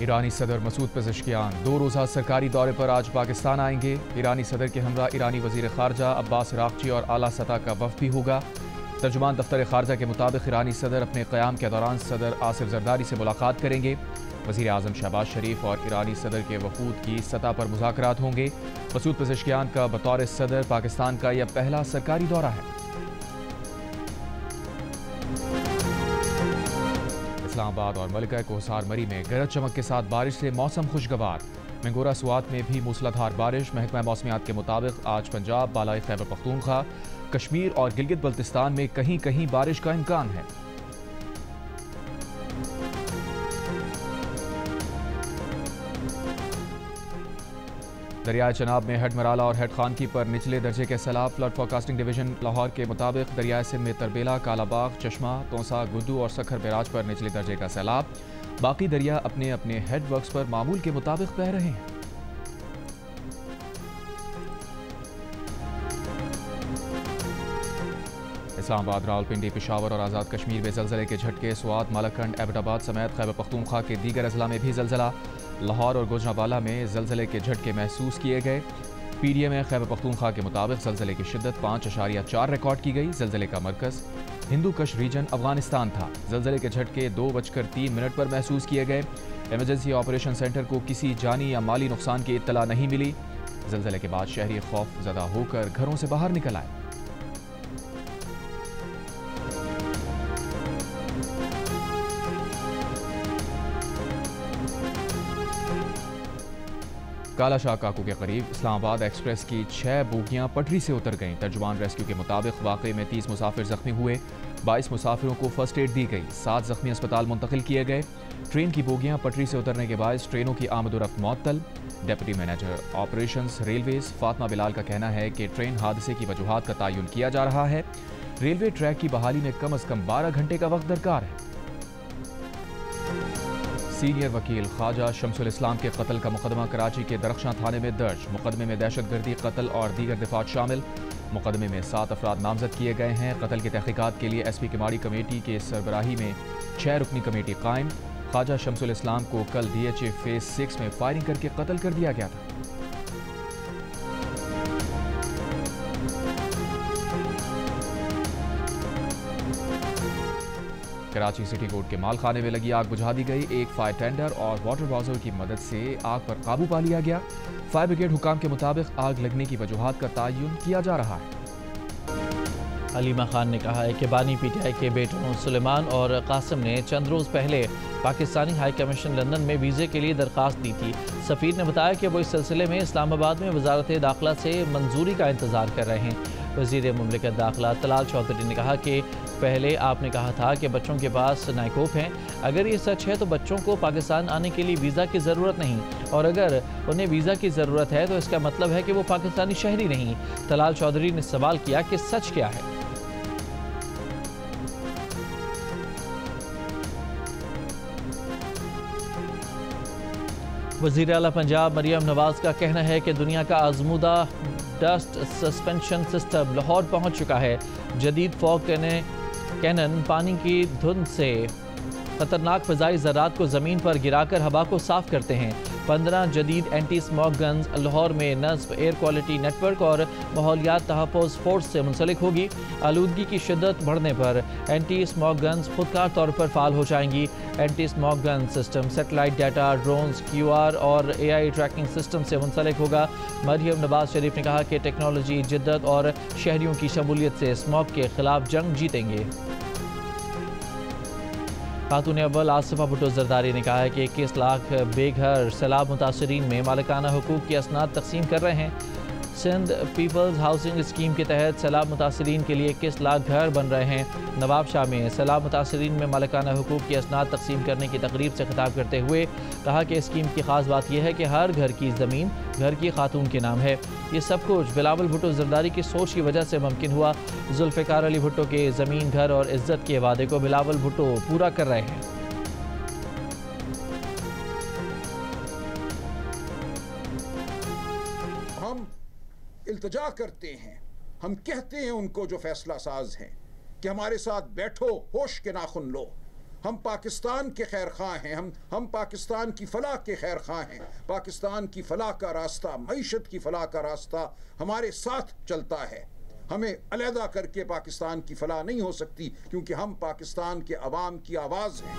ईरानी सदर मसूद पेज़ेश्कियान 2 रोज़ा सरकारी दौरे पर आज पाकिस्तान आएंगे। ईरानी सदर के हमरा ईरानी वज़ीर ख़ारजा अब्बास अराग़ची और आला सतह का वफ़द भी होगा। तर्जुमान दफ्तर ख़ारजा के मुताबिक ईरानी सदर अपने क़याम के दौरान सदर आसिफ ज़रदारी से मुलाकात करेंगे। वज़ीर आज़म शहबाज शरीफ और ईरानी सदर के वफ़ूद की सतह पर मुज़ाकरात होंगे। मसूद पेज़ेश्कियान का बतौर सदर पाकिस्तान का यह पहला सरकारी दौरा है। इस्लामाबाद और मलिका कोहसार मरी में गरज चमक के साथ बारिश से मौसम खुशगवार। मंगोरा सुआत में भी मूसलाधार बारिश। महकमा मौसमियात के मुताबिक आज पंजाब, बालाई खैबर पख्तूनख्वा, कश्मीर और गिलगित बल्तिस्तान में कहीं कहीं बारिश का इम्कान है। दरियाए चनाब में हेड मराला और हेड खानकी पर निचले दर्जे के सैलाब। फ्लड फोरकास्टिंग डिवीजन लाहौर के मुताबिक दरियाए सिंध में तरबेला, कालाबाग, चश्मा, तोसा, गुड्डू और सखर बैराज पर निचले दर्जे का सैलाब। बाकी दरिया अपने अपने हेड वर्क्स पर मामूल के मुताबिक बह रहे हैं। इस्लामाबाद, रावलपिंडी, पेशावर और आज़ाद कश्मीर में ज़लज़ले के झटके। स्वात, मालाकंड, एबटाबाद समेत खैबर पख्तूनख्वा के दीगर अजला में भी ज़लज़ला। लाहौर और गुजरांवाला में ज़लज़ले के झटके महसूस किए गए। पीडीएम में खैबर पख्तूनख्वा के मुताबिक ज़लज़ले की शिद्दत 5.4 रिकॉर्ड की गई। ज़लज़ले का मरकज़ हिंदू कश रीजन अफगानिस्तान था। ज़लज़ले के झटके 2:03 पर महसूस किए गए। इमरजेंसी ऑपरेशन सेंटर को किसी जानी या माली नुकसान की इत्तला नहीं मिली। ज़लज़ले के बाद शहरी खौफ ज़दा होकर घरों से बाहर निकल आए। काला शाह काकू के करीब इस्लामाबाद एक्सप्रेस की 6 बोगियां पटरी से उतर गईं। तर्जुमान रेस्क्यू के मुताबिक वाक़े में 30 मुसाफिर जख्मी हुए। 22 मुसाफिरों को फर्स्ट एड दी गई। 7 जख्मी अस्पताल मुंतकिल किए गए। ट्रेन की बोगियां पटरी से उतरने के बाद ट्रेनों की आमदोरफ्त मुअत्तल। Deputy manager operations railways Fatima Bilal का कहना है कि ट्रेन हादसे की वजूहात का तयन किया जा रहा है। रेलवे ट्रैक की बहाली में कम अज़ कम 12 घंटे का वक्त दरकार है। सीनियर वकील ख्वाजा शमसुल इस्लाम के कत्ल का मुकदमा कराची के दरख्शां थाने में दर्ज। मुकदमे में दहशतगर्दी, कत्ल और दीगर दिफात शामिल। मुकदमे में 7 अफराद नामजद किए गए हैं। कत्ल की तहकीकात के लिए एसपी किमाड़ी कमेटी के सरबराही में 6 रुकनी कमेटी कायम। ख्वाजा शमसुल इस्लाम को कल DHA फेज 6 में फायरिंग करके कत्ल कर दिया गया था। कराची सिटी कोर्ट के मालखाने में लगी आग बुझा दी गई। एक फायर टेंडर और वाटर बाउजर की मदद से आग पर काबू पा लिया गया। फायर ब्रिगेड हुकाम के मुताबिक आग लगने की वजूहात का तयन किया जा रहा है। हलीमा खान ने कहा है कि बानी PTI के बेटों सुलेमान और कासिम ने चंद रोज़ पहले पाकिस्तानी हाई कमीशन लंदन में वीज़े के लिए दरख्वास्त दी थी। सफ़ीर ने बताया कि वो इस सिलसिले में इस्लामाबाद में वजारत दाखिला से मंजूरी का इंतज़ार कर रहे हैं। वज़ीर मुमलिकत दाखिला तलाल चौधरी ने कहा कि पहले आपने कहा था कि बच्चों के पास नाइकोप हैं। अगर ये सच है तो बच्चों को पाकिस्तान आने के लिए वीज़ा की ज़रूरत नहीं, और अगर उन्हें वीज़ा की ज़रूरत है तो इसका मतलब है कि वो पाकिस्तानी शहरी नहीं। तलाल चौधरी ने सवाल किया कि सच क्या है। वज़ीर आला पंजाब मरियम नवाज का कहना है कि दुनिया का आजमूदा डस्ट सस्पेंशन सिस्टम लाहौर पहुंच चुका है। जदीद फॉग कैनन पानी की धुंध से खतरनाक फ़िज़ाई ज़रात को ज़मीन पर गिराकर हवा को साफ़ करते हैं। 15 जदीद एंटी स्मॉग गन्स लाहौर में नस्ब एयर क्वालिटी नेटवर्क और माहौलियात तहफ़्फ़ुज़ फोर्स से मुंसलिक होगी। आलूदगी की शिद्दत बढ़ने पर एंटी स्मॉग गन्स खुदकार तौर पर फ़ाल हो जाएंगी। Anti smog gun system satellite data, drones, QR और AI ट्रैकिंग सिस्टम से मुंसलिक होगा। मरियम नवाज शरीफ ने कहा कि टेक्नोलॉजी, जिद्दत और शहरियों की शमूलियत से स्मॉग के खिलाफ जंग जीतेंगे। खातून अव्वल आसिफा भुट्टो जरदारी ने कहा है कि 21 लाख बेघर सैलाब मुतासरीन में मालिकाना हुकूक की असनाद तकसीम कर रहे हैं। सिंध पीपल्स हाउसिंग स्कीम के तहत सैलाब मुतासरीन के लिए 21 लाख घर बन रहे हैं। नवाबशाह में सैलाब मुतासरीन में मालिकाना हुकूक की असनाद तकसीम करने की तकरीब से खिताब करते हुए कहा कि स्कीम की ख़ास बात यह है कि हर घर की ज़मीन घर की खातून के नाम है। ये सब कुछ बिलावल भुट्टो जरदारी की सोच की वजह से मुमकिन हुआ। जुल्फ़िकार अली भुट्टो के ज़मीन, घर और इज़्ज़त के वादे को बिलावल भुट्टो पूरा कर रहे हैं। इल्तिजा करते हैं, हम कहते हैं उनको जो फैसला साज हैं कि हमारे साथ बैठो, होश के नाखुन लो। हम पाकिस्तान के खैर ख्वाह हैं, हम पाकिस्तान की फलाह के खैर ख्वाह हैं। पाकिस्तान की फलाह का रास्ता, मईशत की फलाह का रास्ता हमारे साथ चलता है। हमें अलहदा करके पाकिस्तान की फलाह नहीं हो सकती, क्योंकि हम पाकिस्तान के अवाम की आवाज़ हैं।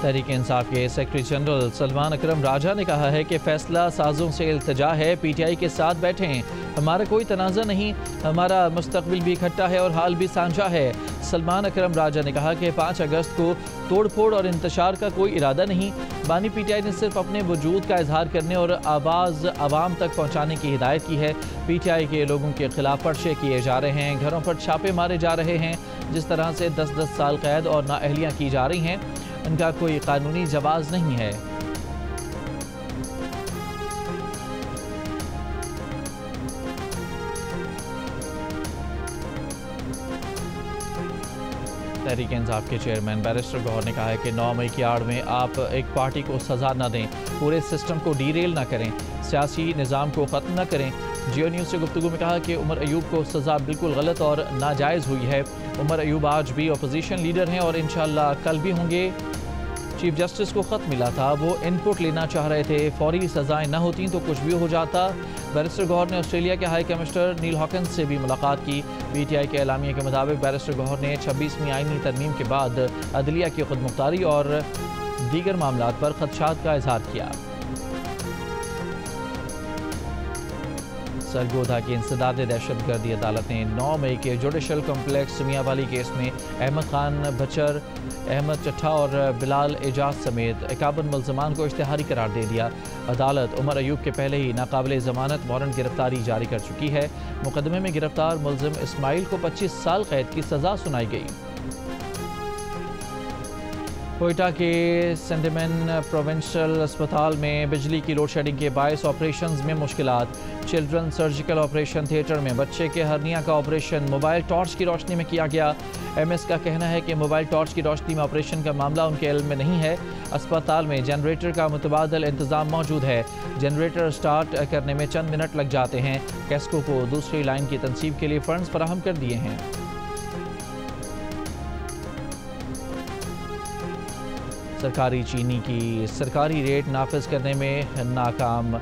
तहरीक इंसाफ के सेक्रेटरी जनरल सलमान अकरम राजा ने कहा है कि फैसला साजों से इल्तिजा है PTI के साथ बैठें, हमारा कोई तनाज़ा नहीं, हमारा मुस्तकबिल भी इकट्ठा है और हाल भी साझा है। सलमान अकरम राजा ने कहा कि 5 अगस्त को तोड़ फोड़ और इंतशार का कोई इरादा नहीं, बानी PTI ने सिर्फ अपने वजूद का इजहार करने और आवाज़ आवाम तक पहुँचाने की हिदायत की है। PTI के लोगों के खिलाफ पर्चे किए जा रहे हैं, घरों पर छापे मारे जा रहे हैं, जिस तरह से 10-10 साल कैद और नाअहलियाँ की जा रही हैं, उनका कोई कानूनी जवाज़ नहीं है। तहरीक इंसाफ के चेयरमैन बैरिस्टर गौहर ने कहा है कि 9 मई की आड़ में आप एक पार्टी को सज़ा न दें, पूरे सिस्टम को डीरेल न करें, सियासी निज़ाम को ख़त्म न करें। जियो न्यूज़ से गुफ्तगू में कहा कि उमर अयूब को सज़ा बिल्कुल गलत और नाजायज़ हुई है। उमर अयूब आज भी अपोजिशन लीडर हैं और इंशाअल्लाह कल भी होंगे। चीफ जस्टिस को ख़त मिला था, वो इनपुट लेना चाह रहे थे, फौरी सज़ाएं न होती तो कुछ भी हो जाता। बैरिस्टर गौहर ने ऑस्ट्रेलिया के हाई कमिश्नर नील हॉकिंस से भी मुलाकात की। PTI के एलामिया के मुताबिक बैरिस्टर गौहर ने 26वीं आईनी तरमीम के बाद अदलिया की खुदमुख्तारी और दीगर मामलात पर खदशात का इजहार किया। सरगोधा की इंसदाद दहशतगर्दी अदालत ने 9 मई के जुडिशल कम्प्लेक्स मियांवाली केस में अहमद खान बचर, अहमद चट्ठा और बिलाल एजाज समेत 51 मुल्ज़मान को इश्तिहारी करार दे दिया। अदालत उमर अयूब के पहले ही नाकाबिल ज़मानत वारंट गिरफ्तारी जारी कर चुकी है। मुकदमे में गिरफ्तार मुल्ज़िम इस्माइल को 25 साल कैद की सज़ा सुनाई गई। कोयटा के सेंटिमेन प्रोविंशियल अस्पताल में बिजली की लोड शेडिंग के बायस ऑपरेशंस में मुश्किलात। चिल्ड्रन सर्जिकल ऑपरेशन थिएटर में बच्चे के हर्निया का ऑपरेशन मोबाइल टॉर्च की रोशनी में किया गया। MS का कहना है कि मोबाइल टॉर्च की रोशनी में ऑपरेशन का मामला उनके इल्म में नहीं है। अस्पताल में जनरेटर का मुतबादल इंतज़ाम मौजूद है। जनरेटर स्टार्ट करने में चंद मिनट लग जाते हैं। कैस्को को दूसरी लाइन की तनसीब के लिए फंड्स फराहम कर दिए हैं। सरकारी चीनी की सरकारी रेट नाफिज करने में नाकाम।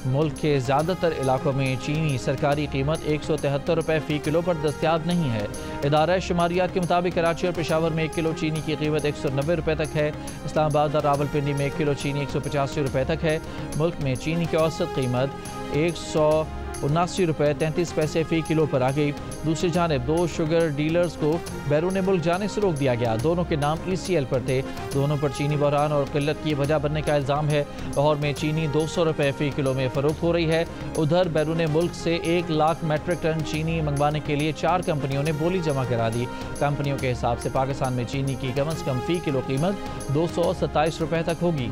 मुल्क के ज़्यादातर इलाकों में चीनी सरकारी कीमत 173 रुपये फ़ी किलो पर दस्तियाब नहीं है। इदारा शुमारियात के मुताबिक कराची और पेशावर में 1 किलो चीनी की कीमत 190 रुपये तक है। इस्लामाबाद और रावलपिंडी में 1 किलो चीनी 185 रुपये तक है। मुल्क में चीनी की औसत कीमत 179 रुपये 33 पैसे फ़ी किलो पर आ गई। दूसरी जानिब 2 शुगर डीलर्स को बैरून मुल्क जाने से रोक दिया गया। दोनों के नाम ECL पर थे। दोनों पर चीनी बहरान और किल्लत की वजह बनने का इल्ज़ाम है। लाहौर में चीनी 200 रुपये फ़ी किलो में फ़रोख्त हो रही है। उधर बैरून मुल्क से 1 लाख मैट्रिक टन चीनी मंगवाने के लिए 4 कंपनियों ने बोली जमा करा दी। कंपनियों के हिसाब से पाकिस्तान में चीनी की कम अज़ कम फ़ी किलो कीमत 227 रुपये तक होगी।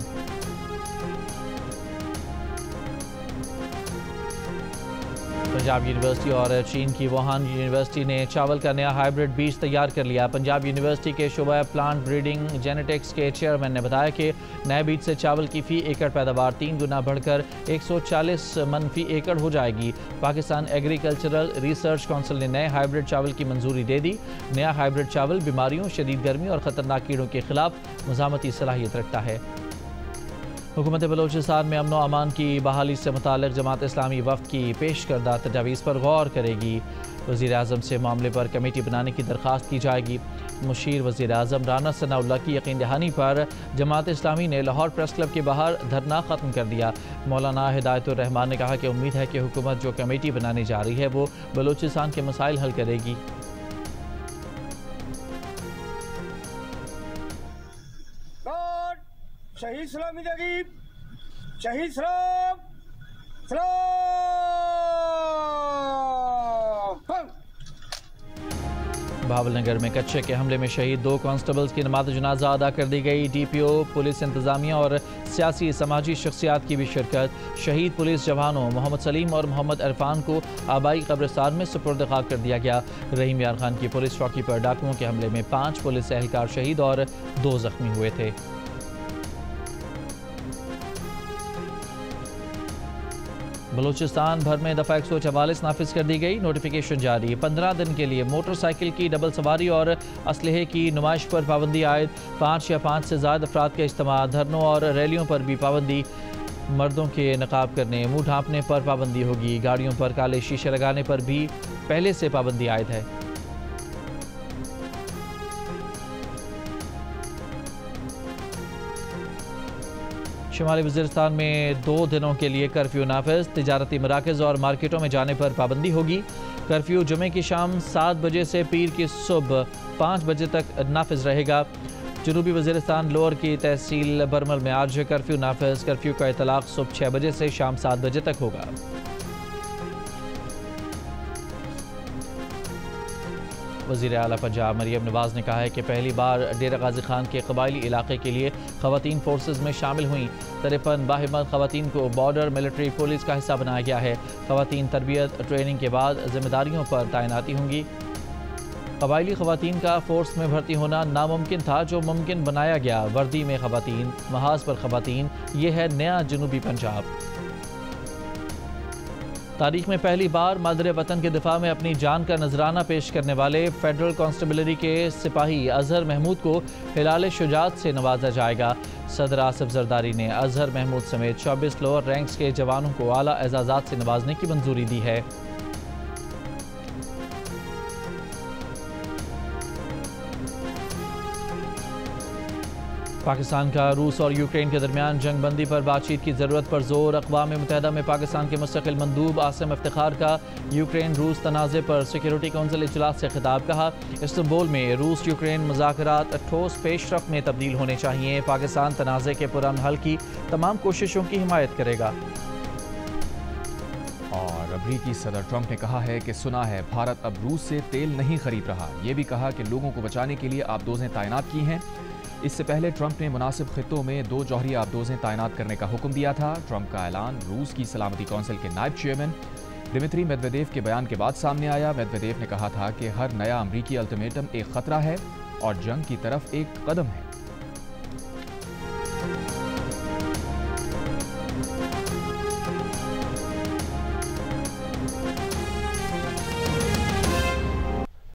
पंजाब यूनिवर्सिटी और चीन की वुहान यूनिवर्सिटी ने चावल का नया हाइब्रिड बीज तैयार कर लिया। पंजाब यूनिवर्सिटी के शोबा प्लांट ब्रीडिंग जेनेटिक्स के चेयरमैन ने बताया कि नए बीज से चावल की फ़ी एकड़ पैदावार 3 गुना बढ़कर 140 मन फ़ी एकड़ हो जाएगी। पाकिस्तान एग्रीकल्चरल रिसर्च काउंसिल ने नए हाइब्रिड चावल की मंजूरी दे दी। नया हाइब्रिड चावल बीमारियों, शदीद गर्मी और ख़तरनाक कीड़ों के खिलाफ मज़ामती सलाहियत रखता है। हुकूमत बलोचिस्तान में अमन व अमान की बहाली से मुताल्लिक़ जमात इस्लामी वफ़द की पेश करदा तजावीज़ पर गौर करेगी। वज़ीर आज़म से मामले पर कमेटी बनाने की दरख्वास्त की जाएगी। मुशीर वज़ीर आज़म राना सनाउल्लाह की यकीन दहानी पर जमात इस्लामी ने लाहौर प्रेस क्लब के बाहर धरना ख़त्म कर दिया। मौलाना हिदायतुर रहमान ने कहा कि उम्मीद है कि हुकूमत जो कमेटी बनाने जा रही है वो बलोचिस्तान के मसाइल हल करेगी। शहीद सलामी जगीब, शहीद सलाम, सलाम। भावलनगर में कच्चे के हमले में शहीद 2 कांस्टेबल्स की नमाज जनाजा अदा कर दी गई। DPO, पुलिस इंतजामिया और सियासी समाजी शख्सियात की भी शिरकत। शहीद पुलिस जवानों मोहम्मद सलीम और मोहम्मद इरफान को आबाई कब्रिस्तान में सुपुर्द खाक कर दिया गया। रहीम यार खान की पुलिस चौकी पर डाकुओं के हमले में 5 पुलिस एहलकार शहीद और 2 जख्मी हुए थे। बलूचिस्तान भर में दफ़ा 144 नाफिज कर दी गई। नोटिफिकेशन जारी। 15 दिन के लिए मोटरसाइकिल की डबल सवारी और असलहे की नुमाइश पर पाबंदी आयद। 5 या 5 से ज़्यादा अफराद का इज्तिमा, धरनों और रैलियों पर भी पाबंदी। मर्दों के नकाब करने, मुँह ढांपने पर पाबंदी होगी। गाड़ियों पर काले शीशे लगाने पर भी पहले से पाबंदी आयद है। शुमाली वज़ीरिस्तान में 2 दिनों के लिए कर्फ्यू नाफिज। तिजारती मराकज़ और मार्केटों में जाने पर पाबंदी होगी। कर्फ्यू जुमे की शाम 7 बजे से पीर की सुबह 5 बजे तक नाफिज रहेगा। जनूबी वज़ीरिस्तान लोअर की तहसील बरमल में आज कर्फ्यू नाफिज। कर्फ्यू का इतलाक़ सुबह 6 बजे से शाम 7 बजे तक होगा। वज़ीर आला पंजाब मरियम नवाज़ ने कहा है कि पहली बार डेरा गाजी खान के कबायली इलाके के लिए ख़वातीन फोर्सेज में शामिल हुई। 53 बाहिम्मत ख़वातीन को बॉर्डर मिलिट्री पुलिस का हिस्सा बनाया गया है। ख़वातीन तरबियत ट्रेनिंग के बाद जिम्मेदारियों पर तैनाती होंगी। कबायली ख़वातीन का फ़ोर्स में भर्ती होना नामुमकिन था, जो मुमकिन बनाया गया। वर्दी में ख़वातीन, महाज पर ख़वातीन, ये है नया जनूबी पंजाब। तारीख में पहली बार मादरे वतन के दिफा में अपनी जान का नजराना पेश करने वाले फेडरल कांस्टेबलरी के सिपाही अजहर महमूद को हिलाल शुजात से नवाजा जाएगा। सदर आसिफ जरदारी ने अजहर महमूद समेत 24 लोअर रैंक्स के जवानों को आला एजाजात से नवाजने की मंजूरी दी है। पाकिस्तान का रूस और यूक्रेन के दरमियान जंग बंदी पर बातचीत की ज़रूरत पर जोर। अक़वाम मुत्तहिदा में पाकिस्तान के मुस्तकिल मंदूब आसिम इफ्तिखार का यूक्रेन रूस तनाज़े पर सिक्योरिटी काउंसिल इजलास से खिताब। कहा, इस्तांबुल में रूस यूक्रेन मुज़ाकरात ठोस पेशरफ में तब्दील होने चाहिए। पाकिस्तान तनाज़े के पुरअमन हल की तमाम कोशिशों की हिमायत करेगा। और अमरीकी सदर ट्रंप ने कहा है कि सुना है भारत अब रूस से तेल नहीं खरीद रहा। ये भी कहा कि लोगों को बचाने के लिए आबदोज़ें तैनात की हैं। इससे पहले ट्रंप ने मुनासिब खित्तों में 2 जौहरी आबदोज़ें तैनात करने का हुक्म दिया था। ट्रंप का ऐलान रूस की सलामती कौंसिल के नायब चेयरमैन दिमित्री मेदवेदेव के बयान के बाद सामने आया। मेदवेदेव ने कहा था कि हर नया अमरीकी अल्टीमेटम एक खतरा है और जंग की तरफ एक कदम है।